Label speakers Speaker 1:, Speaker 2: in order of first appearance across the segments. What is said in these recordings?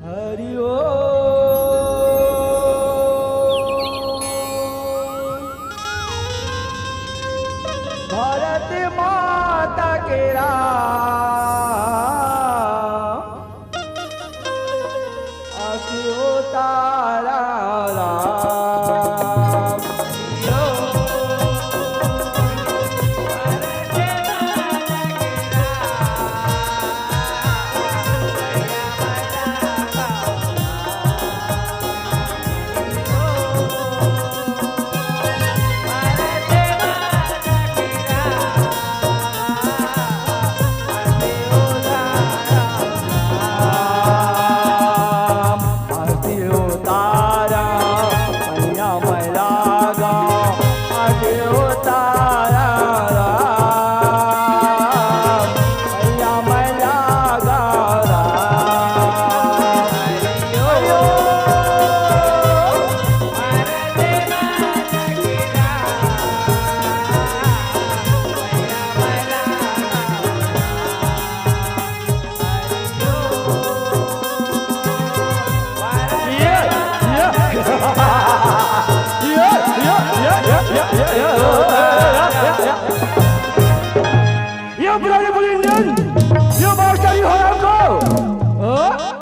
Speaker 1: हरि ओम। भारत माता के राम आखियो तारा राम।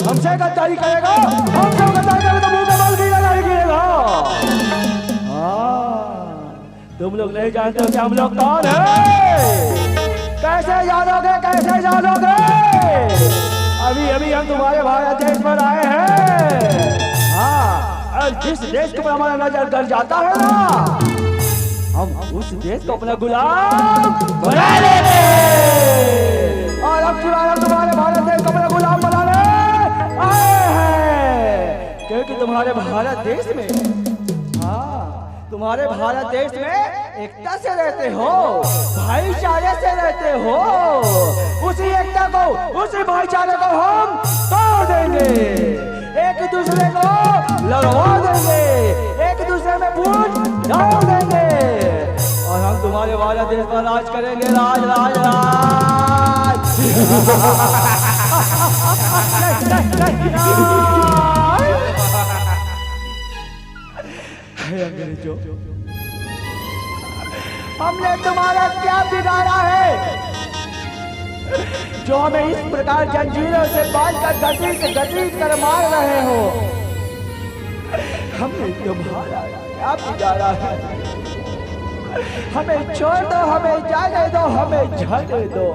Speaker 1: हमसे गद्दारी करेगा, हमसे गद्दारी करेगा तो मुंह का बाल गिरा नहीं गिरेगा। तुम लोग नहीं जानते हो कि हम लोग कौन है? कैसे जानोगे, कैसे जानोगे? अभी अभी हम तुम्हारे भारत देश पर आए हैं। हाँ, और जिस देश के ऊपर हमारा नजर गड़ जाता है ना, हम उस देश को अपना गुलाम बना लेंगे। और अब तुम्हारे भारत देश को अपना गुलाम बनाने आए हैं, क्योंकि तुम्हारे भारत देश में, हाँ, तुम्हारे भारत देश में एकता से रहते हो, भाईचारे से रहते हो। उसी एकता को, उसी भाईचारे को हम तोड़ देंगे, एक दूसरे को लड़वा देंगे, एक दूसरे में फूट डाल देंगे और हम तुम्हारे भारत देश पर राज करेंगे। राज राज राज। अंग्रेजों, हमने तुम्हारा क्या बिगाड़ा है जो हमें इस प्रकार जंजीरों से बांधकर घसीट कर मार रहे हो? हमने तुम्हारा क्या बिगाड़ा है? हमें छोड़ दो, हमें जाने दो, हमें जाने दो।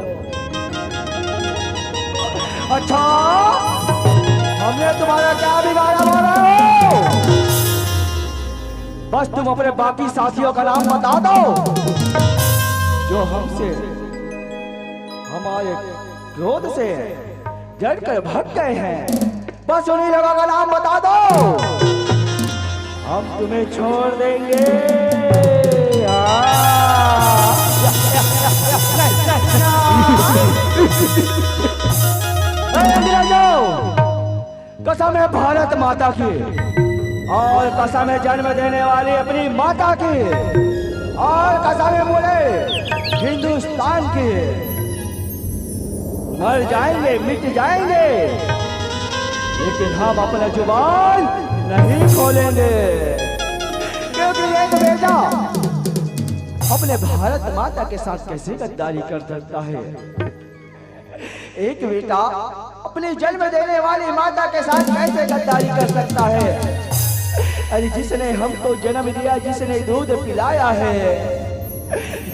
Speaker 1: अच्छा, हमने तुम्हारा क्या बिगाड़ा बोला हो? बस तुम अपने बाकी साथियों का नाम बता दो जो हमसे, हमारे क्रोध से जड़कर भाग गए हैं। बस उन्हीं लोगों का नाम बता दो, हम तुम्हें छोड़ देंगे। अंग्रेजों, कसम है भारत माता की, और कसम है जन्म देने वाली अपनी माता की, और कसम है पूरे हिंदुस्तान की। मर जाएंगे, मिट जाएंगे, लेकिन हम अपना जुबान नहीं खोलेंगे, क्योंकि एक बेटा अपने भारत माता के साथ कैसे गद्दारी कर सकता है? एक बेटा अपने जन्म देने वाली माता के साथ कैसे गद्दारी कर सकता है? अरे जिसने हमको जन्म दिया, जिसने दूध पिलाया है,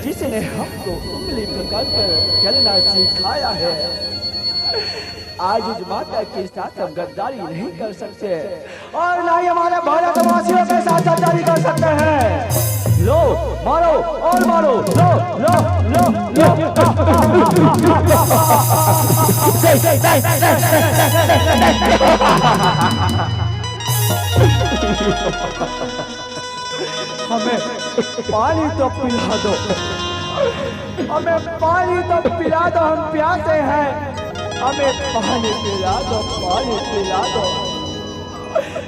Speaker 1: जिसने हमको उंगली पकड़कर चलना सिखाया है, आज उस माता के साथ हम गद्दारी नहीं कर सकते और ना ही हमारे भारतवासियों के साथ गद्दारी कर सकते हैं। लो मारो और मारो, लो लो लो लो। हमें पानी तो पिला दो, हमें पानी तो पिला दो, हम प्यासे हैं। हमें पानी पिला दो, पानी पिला दो,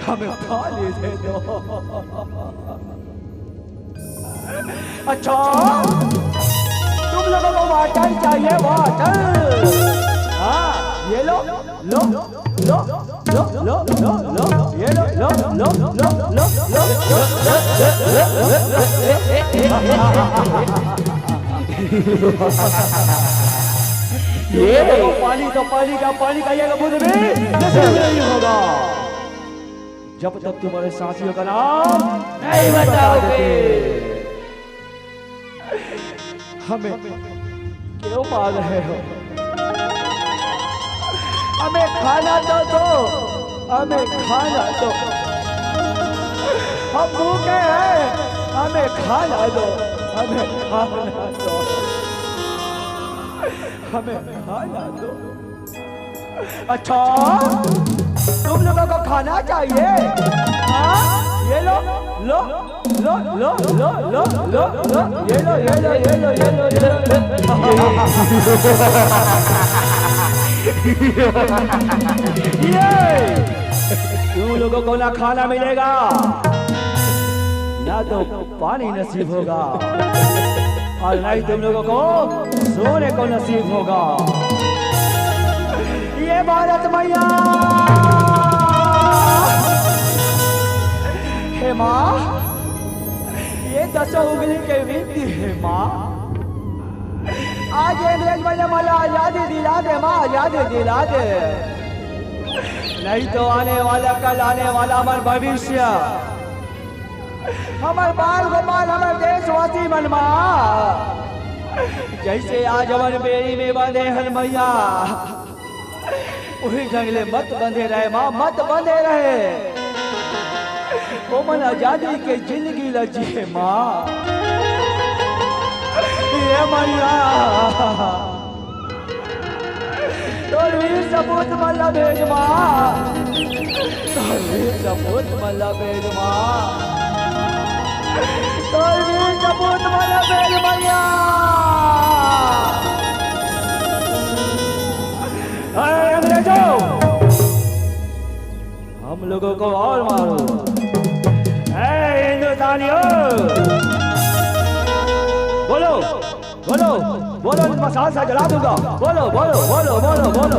Speaker 1: हमें पानी दे दो। अच्छा, तुम लोगों को वाटर चाहिए? वाटर, हाँ ये लो लो लो लो लो लो लो ये लो लो लो लो लो ये पानी का ये बुध भी नहीं होगा जब तक तुम्हारे साथियों का नाम नहीं बताओगे। हमें क्यों मार रहे हो? हमें खाना तो दो, हमें खाना दो। हम भूखे हैं, हमें खाना दो, हमें खाना दो, हमें खाना दो। अच्छा तुम लोगों को खाना चाहिए? हाँ ये लो लो लो लो लो लो लो लो ये लो ये लो ये लो ये लो ये लो ये तुम लोगों को ना खाना मिलेगा ना तो पानी नसीब होगा और नहीं तुम लोगों को सोने को नसीब होगा। ये भारत मैया हे माँ ये 10 उंगली के विनती है माँ आज अंग्रेज वाले मला आजादी दिला दे माँ आजादी दिला दे नहीं तो आने वाला कल आने वाला हमारा भविष्य हमारे बाल गोपाल हमारे देशवासी मन माँ जैसे आज हमारे बेरी में बंधे हर मैया वही जंगले मत बंधे रहे माँ मत बंधे रहे वो मन आजादी के जिंदगी लजिए माँ ये मैया तो वीर सपूत मल्ला भेज माँ तो वीर सपूत मल्ला भेज माँ तो वीर सपूत मल्ला भेज मैया। अंग्रेजों हम लोगों को और मारो हिंदुस्तानियों बोलो बोलो बोलो मसाल से जला दूंगा बोलो बोलो बोलो बोलो बोलो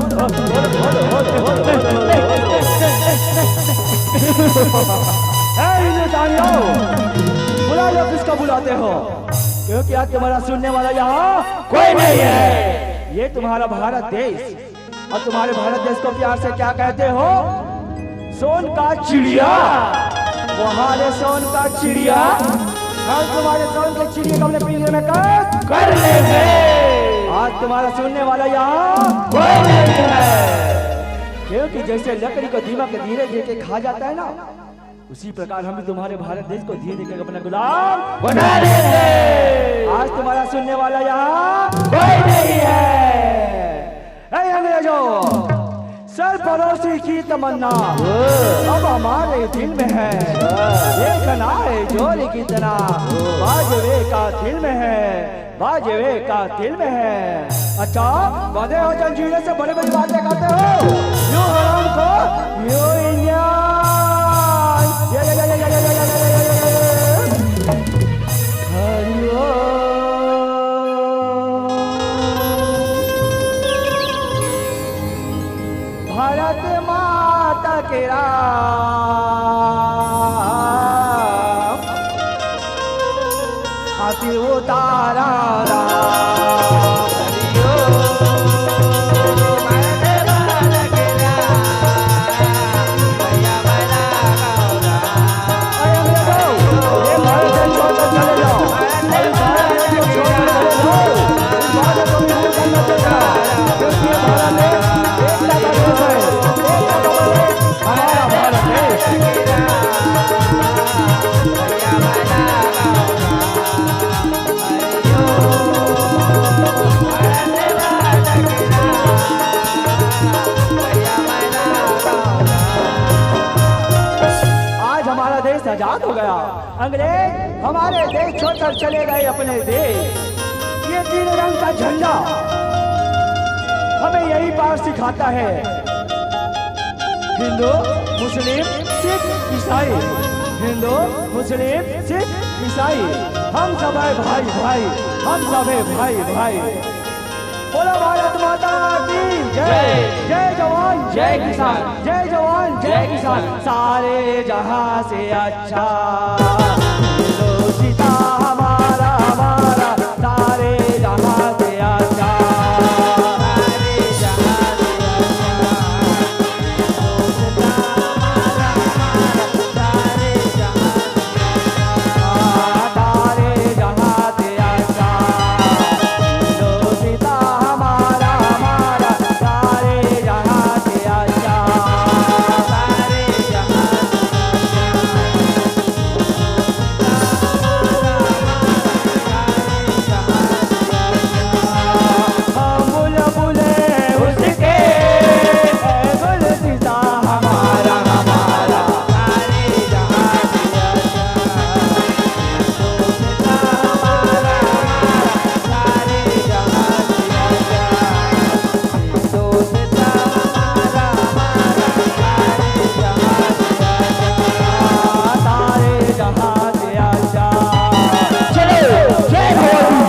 Speaker 1: हिंदुस्तानियों बुला लो किसको बुलाते हो क्योंकि आज तुम्हारा सुनने वाला यहाँ कोई नहीं है। ये तुम्हारा भारत देश और तुम्हारे भारत देश को प्यार से क्या कहते हो? सोन का चिड़िया। हमारे सोन का चिड़िया और तुम्हारे सोन के चिड़िया को अपने पिंजरे में कैद कर लेंगे। आज तुम्हारा सुनने वाला यहाँ कोई नहीं है क्योंकि जैसे लकड़ी को दीमक धीरे धीरे खा जाता है ना उसी प्रकार हम भी तुम्हारे भारत देश को धीरे धीरे अपना गुलाम बना देंगे। आज तुम्हारा सुनने वाला यहाँ कोई नहीं है। अंग्रेजों सरफरोशी की तमन्ना अब हमारे दिल में है देखना है जोरी की तरह बाजवे का दिल में है बाजवे का दिल में है। अच्छा बड़े हो जंजीरों से बड़ी बड़ी बातें करते हो यू हराम को यू इंडिया भारत माता के राम हाथी उतारा आजाद हो गया। अंग्रेज हमारे देश छोड़कर चले गए अपने देश। ये 3 रंग का झंडा हमें यही बात सिखाता है हिंदू मुस्लिम सिख ईसाई हिंदू मुस्लिम सिख ईसाई हम सब है भाई भाई हम सब है भाई भाई। बोलो भारत माता की जय। जय जवान जय किसान, जय जवान जय किसान। सारे जहां से अच्छा हिंदुस्तान हमारा हमारा, सारे जहां से अच्छा, सारे जहां से अच्छा हिंदुस्तान हमारा हमारा, सारे जहां से अच्छा, सारे जहां से अच्छा हिंदुस्तान हमारा हमारा, सारे जहां से अच्छा, सारे जहां हम बुलबुले उसके गुलसिता हमारा हमारा, सारे जहां से अच्छा हमारा हमारा, सारे जहां से अच्छा हिंदुस्तान हमारा हमारा, सारे जहां से अच्छा, सारे जहां से अच्छा। चलो जय भवानी,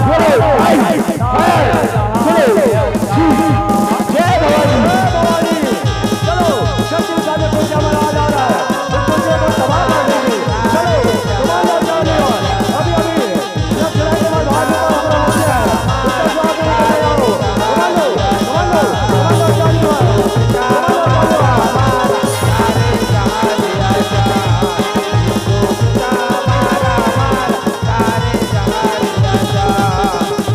Speaker 1: बोलो हाय चलो जय भवानी, चलो शक्ति साधे को हमारा आ जा रहा है, तुमको को तबाह कर देंगे। चलो तुम्हारा जाने और अभी अभी जब चढ़ाई के बाद भाजपा हमारा हो गया है, उसका जवाब देने के लिए आओ। कमांडो कमांडो कमांडो जाने वाला, कमांडो जाने वाला, सारे जहां से अच्छा हिंदुस्तान हमारा हमारा, सारे जहां से अच्छा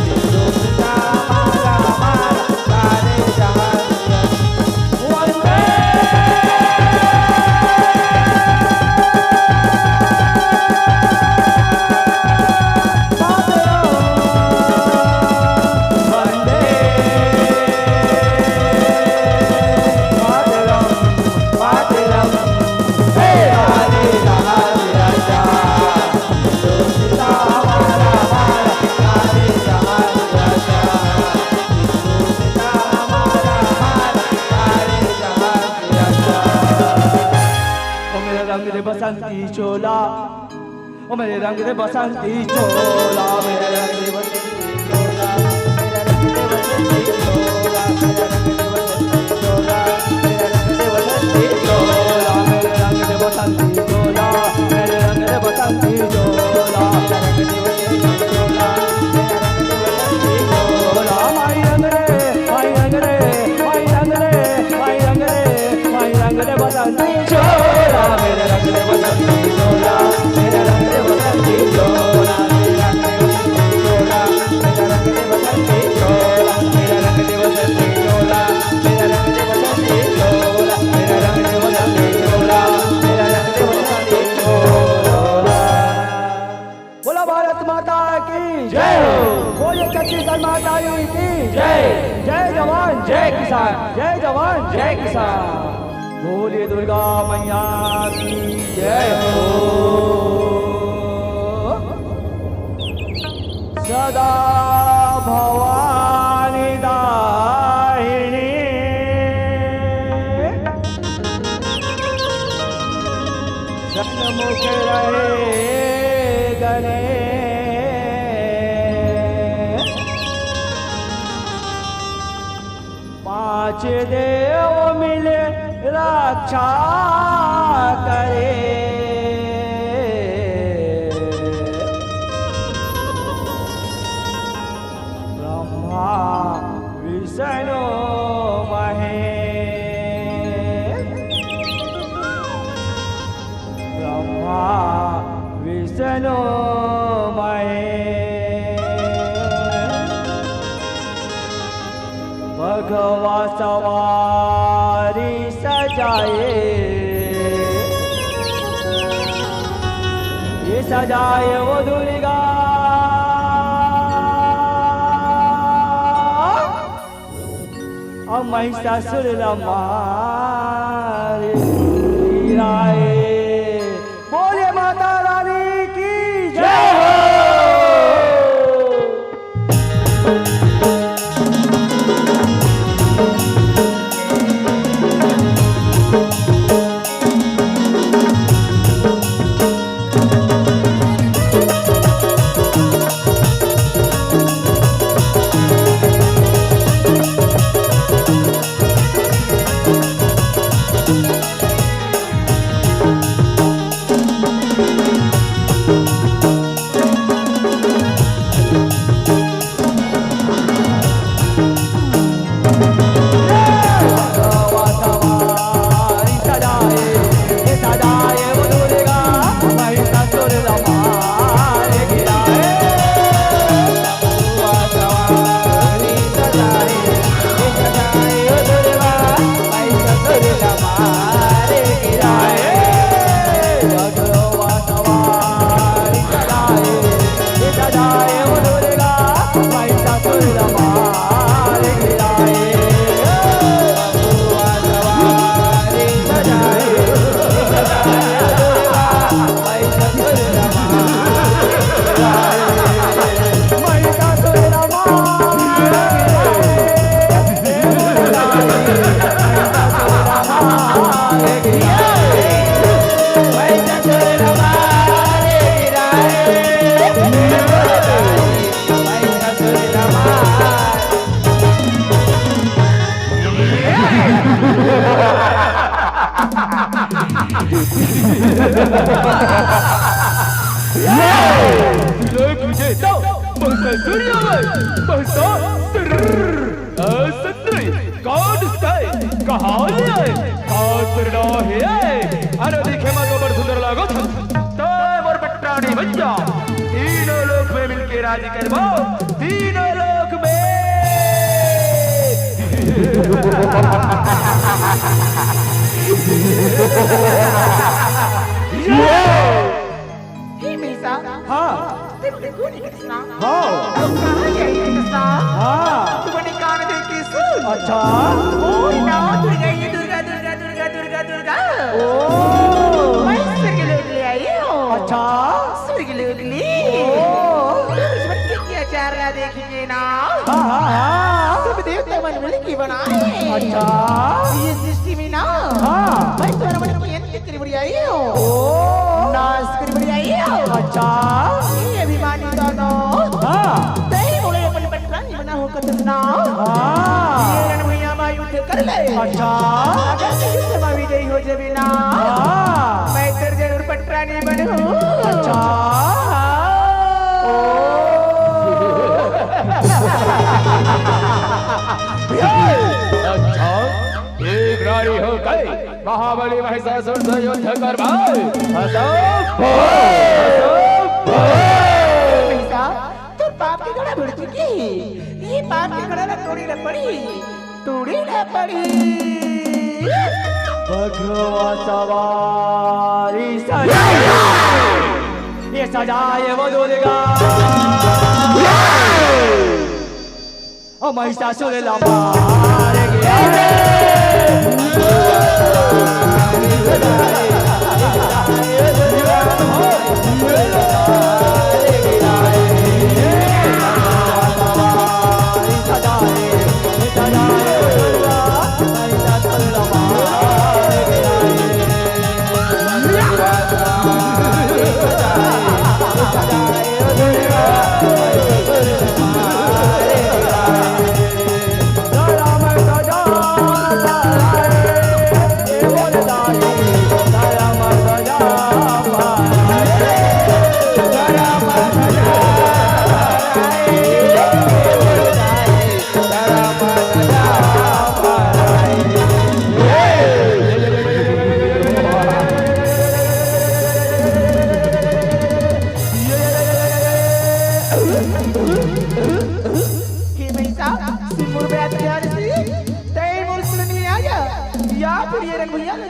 Speaker 1: हिंदुस्तान हमारा हमारा, सारे जहां से अच्छा। वंदे बसंती चोला, ओ मेरे रंग दे बसंती चोला, मेरे रंग दे बसंती चोला, मेरे रंग दे बसंती चोला, मेरे रंग दे बसंती चोला, मेरे रंग दे बसंती चोला, मेरे रंग दे बसंती चोला, मेरे रंग दे बसंती चोला, मेरे रंग दे बसंती चोला, मेरे रंग दे बसंती चोला। माई रंग रे माई रंग रे माई रंग रे माई रंग रे माई रंग दे बसंती चोला, मेरे रंग दे बसंती चोला, मेरे रंग दे बसंती चोला, मेरे रंग दे बसंती चोला, मेरे रंग दे बसंती चोला, मेरे रंग दे बसंती चोला, मेरे रंग दे बसंती चोला, मेरे रंग दे बसंती चोला, मेरे रंग दे बसंती चोला। बोला भारत माता की जय हो, बोले छत्तीसगढ़ माता की जय। जय जवान जय किसान, जय जवान जय किसान। बोले दुर्गा मैया की जय हो। सदा भवानी दाहिनी, सन्मुख रहे गणे, पांच देव मिले रक्षा करे, ब्रह्मा विष्णु महेश, ब्रह्मा विष्णु महेश, भगवा सवारी सजाए, ये सजाए वो दुर्गा, और महिषासुर मारे गिराए। बोले माता रानी की जय हो। लोग मुझे तो बहसा सूर्य में बहसा सत्रह कौन स्टाइल कहाँ ले आए खातर ना है अरे देखे मत ऊपर सुंदर लागो तो मोर पट्टानी बच्चा तीनों लोग में मिलके राजी करवाओ तीनों लोग में
Speaker 2: हे मीसा
Speaker 1: हाँ
Speaker 2: तुमने कौन किसना
Speaker 1: हाँ
Speaker 2: तुम कहाँ गई किसना
Speaker 1: हाँ
Speaker 2: तुमने कान दे किस
Speaker 1: अच्छा
Speaker 2: ओए ना दुर्गा ये दुर्गा दुर्गा दुर्गा दुर्गा दुर्गा
Speaker 1: ओ
Speaker 2: मैं स्वर्ग लोक ले आई हूँ
Speaker 1: अच्छा
Speaker 2: स्वर्ग लोक ले इसमें क्या चार ला देखेंगे ना
Speaker 1: हाँ हाँ हाँ
Speaker 2: सब देवता मन मिल के बनाए
Speaker 1: अच्छा
Speaker 2: ये सृष्टि में ना
Speaker 1: हाँ
Speaker 2: मैं तुम्हारा मन की अंत करी बड़ी आई हूँ
Speaker 1: ओ
Speaker 2: नाश करी बड़ी आई हूँ
Speaker 1: अच्छा
Speaker 2: ये अभिमानी दोनों
Speaker 1: हाँ
Speaker 2: तेरी बोले अपन पटरानी बना हो कतना
Speaker 1: हाँ
Speaker 2: ये रणभैया मा युद्ध कर ले
Speaker 1: अच्छा
Speaker 2: अगर से युद्ध में विजयी हो जावे ना
Speaker 1: हाँ
Speaker 2: मैं तेरे जरूर पटरानी बनूं
Speaker 1: अच्छा अच्छा एक रानी हो गई महाबली महिषासुर से युद्ध करवाए
Speaker 2: पैसा तो पाप की गड़ा बढ़ चुकी ये पाप की गड़ा ना तोड़ी न पड़ी
Speaker 1: भगवान सवारी सजाए ये सजाए वो दुर्गा और महिषासुर मार गया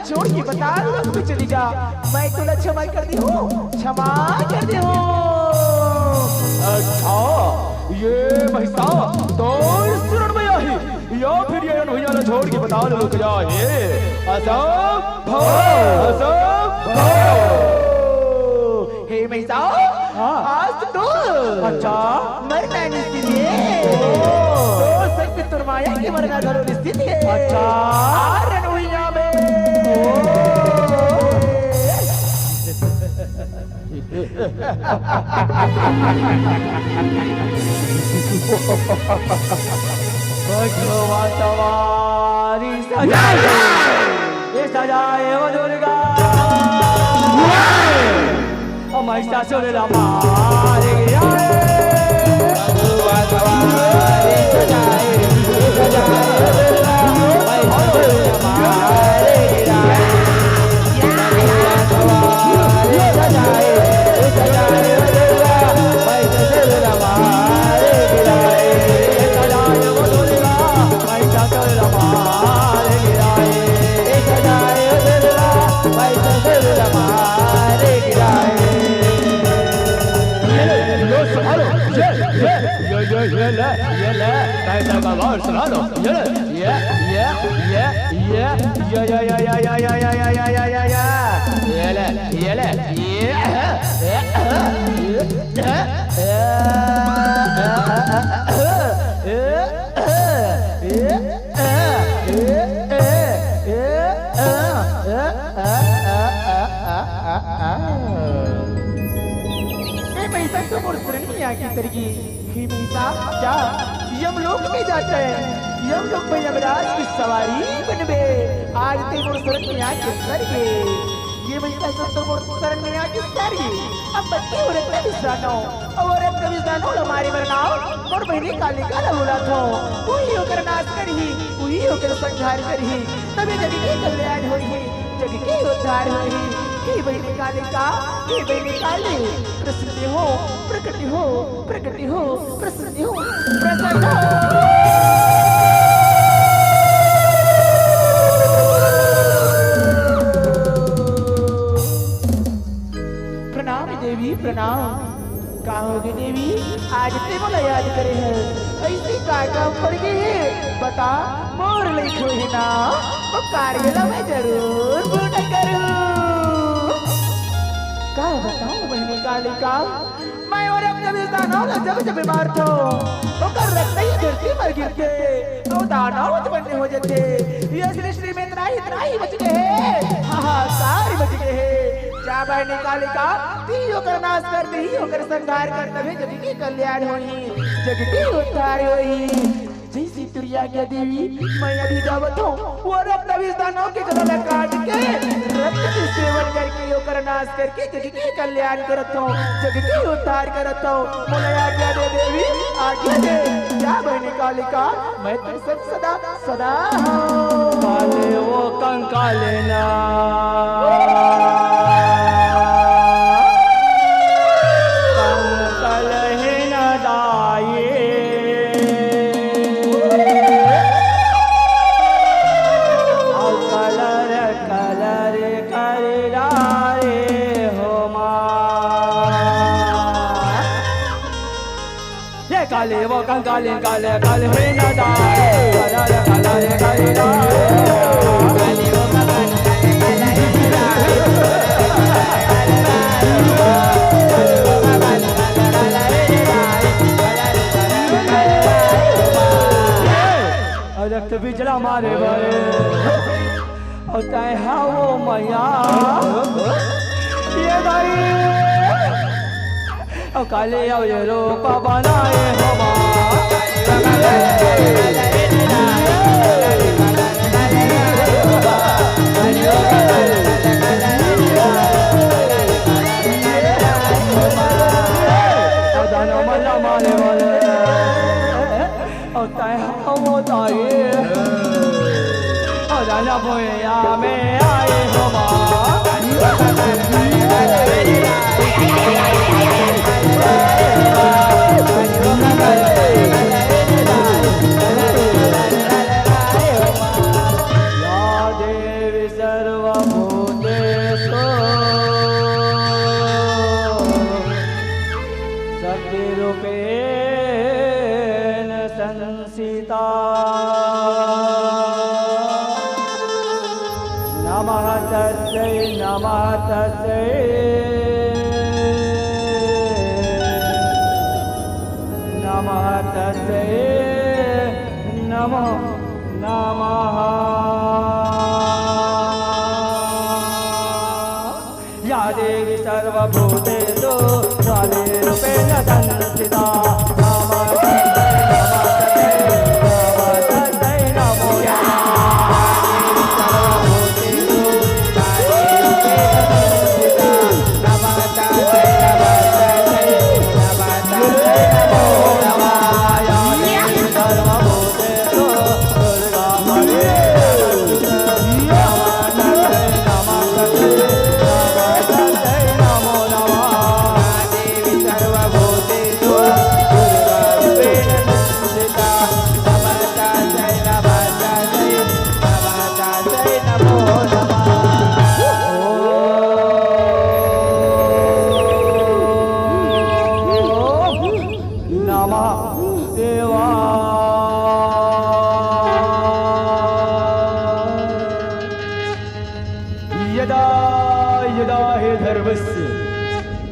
Speaker 2: छोड़ के बता लोग भी चली जा मैं तो क्षमा कर दी हूँ क्षमा कर दी हूँ
Speaker 1: अच्छा ये महिषा तो सुरण में आई या फिर ये भैया ने छोड़ के बता लो लोग जाए
Speaker 2: हे महिषा आज तो
Speaker 1: अच्छा
Speaker 2: मरना निश्चित है सत्य तुरमाया के मरना घरों निश्चित है
Speaker 1: अच्छा
Speaker 2: रणभैया में
Speaker 1: भगवान सवारी सजाए ये सजाए वो दुर्गा और महिषासुर मार गया भगवान सवारी सजाए ये सजाए वो दुर्गा महिषासुर मार गया सजाए ये सजाए वो दुर्गा महिषासुर मार गया सजाए वो दुर्गा महिषासुर मार गया सजाए वो दुर्गा महिषासुर मार गया ये ले पैसा का वार सुना लो ये
Speaker 2: यमलोक में जाते हैं यमलोक में यमराज की सवारी बनबे आज ते मोर सड़क में आके करके ये महिषासुर तो मोर शरण में आके सारी अब बच्ची और एक विश्रानो और एक विश्रानो हमारी बनाओ मोर बहनी कालिका लहुला थो कोई होकर नाश करही कोई होकर संहार करही तभी जग की कल्याण होई जग की उद्धार होई हे बहनी कालिका हे बहनी काली प्रसन्न हो प्रकट हो प्रकट हो प्रसन्न हो प्रसन्न हो देवी प्रणाम कहोगे देवी आज ते बोला याद करे है ऐसी काम पड़ गई है बता मोर लिखो है ना वो कार्य ला मैं जरूर पूर्ण करूं का बताऊं बहनी कालिका मैं और अपने विस्तानों जब जब बीमार थो वो कर रखते ही धरती पर गिरते तो दानव उत्पन्न हो जाते ये सृष्टि में इतना ही बच गए हाहाकार बच गए जा बहनी कालिका ती होकर नाश कर दी होकर संहार कर तभी जग की कल्याण होई जग की उद्धार होई जैसी तुरिया के देवी मैं अभी जावत हूँ वो रक्त विस्तानों के गला काट के रक्त के सेवन करके होकर नाश करके जग की कल्याण करत हूँ जग की उद्धार करत हूँ बोले आज्ञा दे देवी आज्ञा दे जा बहनी कालिका मैं तो सब सदा सदा हूँ
Speaker 1: काले वो कंकाले ना काले वो कंकाले काले काले है ना दाए काले काले काले काले वो कंकाले काले रक्त बिजला मारे बड़े होता है हाँ वो मैया ये दाई काले ये रूप बनाए हवा दानो मल्ला मारे वाले होता है हम दाई दाना भोया में आए हवा नमः तस्यै नमः तस्यै नमो नमः या देवी सर्वभूतेषु स्वादिरूपेण संस्थिता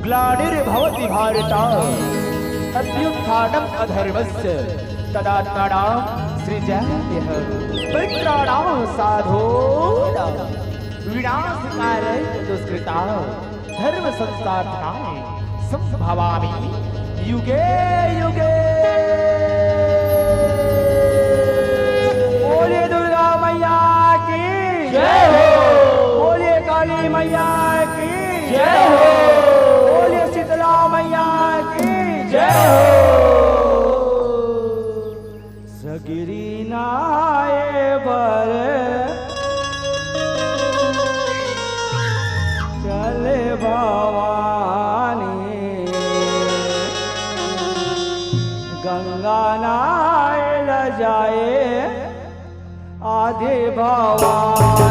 Speaker 1: ग्लानिर्भवति भारत अभ्युत्थानम् अधर्मस्य तदात्मनां सृजाम्यः मित्राणां साधूनां विनाशकाले दुष्कृतां धर्म संस्थापनाय संभवामि युगे युगे। बोलिए दुर्गा मैया की जय हो, बोलिए काली मैया सगिरी नाये बर चले भवानी गंगा नाय ल जाए आधे भवानी